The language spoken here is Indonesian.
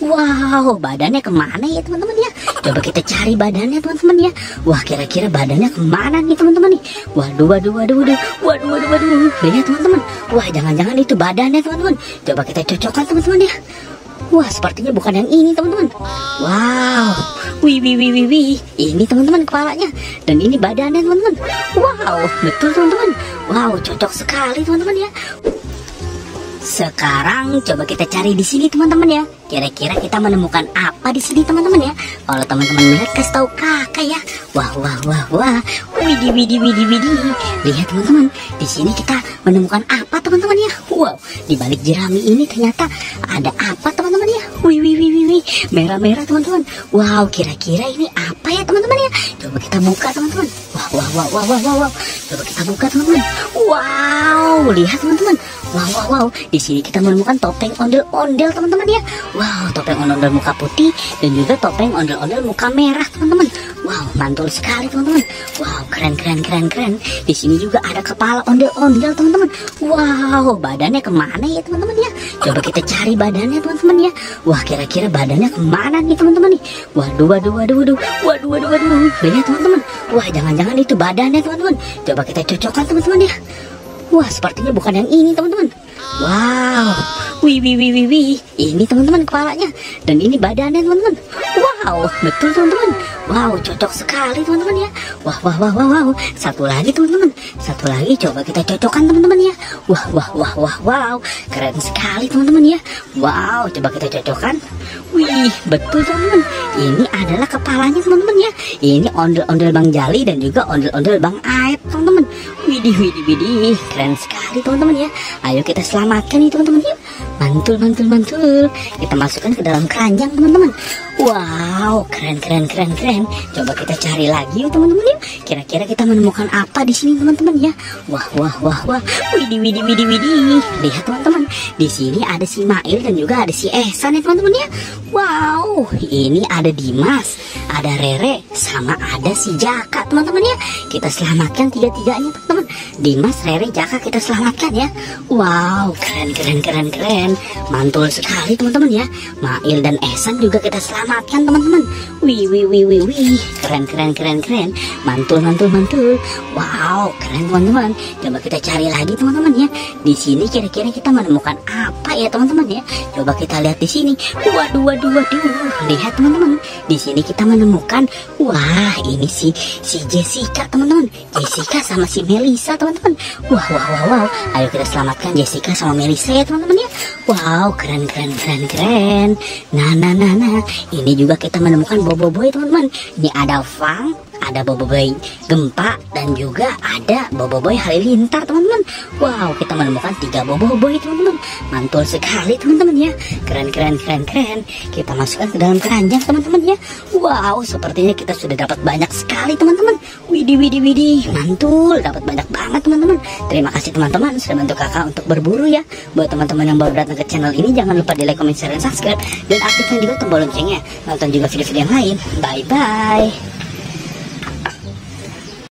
Wow, badannya kemana ya teman-teman ya? Coba kita cari badannya teman-teman ya. Wah, kira-kira badannya kemana nih teman-teman nih? Waduh, waduh, waduh, waduh, waduh, waduh, waduh. Lihat teman-teman. Wah, jangan-jangan itu badannya teman-teman. Coba kita cocokkan teman-teman ya. Wah, sepertinya bukan yang ini teman-teman. Wow, wih, wih, wih, wih, wih. Ini teman-teman kepalanya, dan ini badannya teman-teman. Wow, betul teman-teman. Wow, cocok sekali teman-teman ya. Sekarang coba kita cari di sini teman-teman ya. Kira-kira kita menemukan apa di sini teman-teman ya? Kalau teman-teman melihat kasih tahu kakak ya. Wah, wah, wah, wah. Widih, widih, widih, widih. Lihat teman-teman, di sini kita menemukan apa teman-teman ya? Wow, di balik jerami ini ternyata ada apa teman-teman ya? Wih, wih, wih, wih, wih. Merah-merah teman-teman. Wow, kira-kira ini apa ya teman-teman ya? Coba kita buka teman-teman. Wah, wah, wah, wah, wah, wah, wah. Coba kita buka teman-teman. Wow, lihat teman-teman. Wow, wow, wow. Di sini kita menemukan topeng ondel-ondel teman-teman ya. Wow, topeng ondel-ondel muka putih dan juga topeng ondel-ondel muka merah teman-teman. Wow, mantul sekali teman-teman. Wow, keren, keren, keren, keren. Di sini juga ada kepala ondel-ondel teman-teman. Wow, badannya kemana ya teman-teman ya? Coba kita cari badannya teman-teman ya. Wah, kira-kira badannya kemana nih teman-teman nih? Waduh, waduh, waduh, waduh, waduh, waduh, waduh. Lihat teman-teman. Wah, jangan-jangan itu badannya teman-teman. Coba kita cocokkan teman-teman ya. Wah, sepertinya bukan yang ini teman-teman. Wow, wih, wih, wih, wih, wih. Ini teman-teman kepalanya, dan ini badannya teman-teman. Wow, betul teman-teman. Wow, cocok sekali teman-teman ya. Wah, wah, wah, wah, wah. Satu lagi teman-teman. Satu lagi coba kita cocokkan teman-teman ya. Wah, wah, wah, wah, wow. Keren sekali teman-teman ya. Wow, coba kita cocokkan. Wih, betul teman-teman. Ini adalah kepalanya teman-teman ya. Ini ondel-ondel Bang Jali dan juga ondel-ondel Bang Aep teman-teman. Widih, widih, widih. Keren sekali teman-teman ya. Ayo kita selamatkan nih teman-teman yuk. Mantul, mantul, mantul. Kita masukkan ke dalam keranjang teman-teman. Wow, keren, keren, keren, keren. Coba kita cari lagi yuk teman-teman yuk. Kira-kira kita menemukan apa di sini teman-teman ya? Wah, wah, wah, wah. Widih, widih, widih, widih. Lihat teman-teman. Di sini ada si Mail dan juga ada si Ehsan ya teman-teman ya. Wow, ini ada Dimas, ada Rere, sama ada si Jaka teman-teman ya. Kita selamatkan tiga-tiganya teman-teman. Dimas, Rere, Jaka kita selamatkan ya. Wow, keren, keren, keren, keren. Mantul sekali teman-teman ya. Mail dan Ehsan juga kita selamatkan teman-teman. Wih, wih, wih, wih, wih. Keren, keren, keren, keren. Mantul, mantul, mantul. Wow, keren teman-teman. Coba kita cari lagi teman-teman ya. Di sini kira-kira kita menemukan apa ya teman-teman ya? Coba kita lihat di sini. Waduh, waduh, waduh. Lihat teman-teman. Di sini kita menemukan, wah, ini si Jessica teman-teman. Jessica sama si Melissa teman-teman. Wah, wah, wah, wow. Ayo kita selamatkan Jessica sama Melissa ya teman-teman ya. Wow, keren, keren, keren, keren. Nah, nah, nah, nah. Ini juga kita menemukan Boboiboy teman-teman. Ini ada Fang, ada Boboiboy Gempa, dan juga ada Boboiboy Halilintar teman-teman. Wow, kita menemukan 3 Boboiboy teman-teman. Mantul sekali teman-teman ya. Keren, keren, keren, keren. Kita masukkan ke dalam keranjang teman-teman ya. Wow, sepertinya kita sudah dapat banyak sekali teman-teman. Widih, widih, widih. Mantul, dapat banyak banget teman-teman. Terima kasih teman-teman sudah bantu kakak untuk berburu ya. Buat teman-teman yang baru datang ke channel ini, jangan lupa di like, comment, share, dan subscribe, dan aktifkan juga tombol loncengnya. Nonton juga video-video yang lain. Bye bye.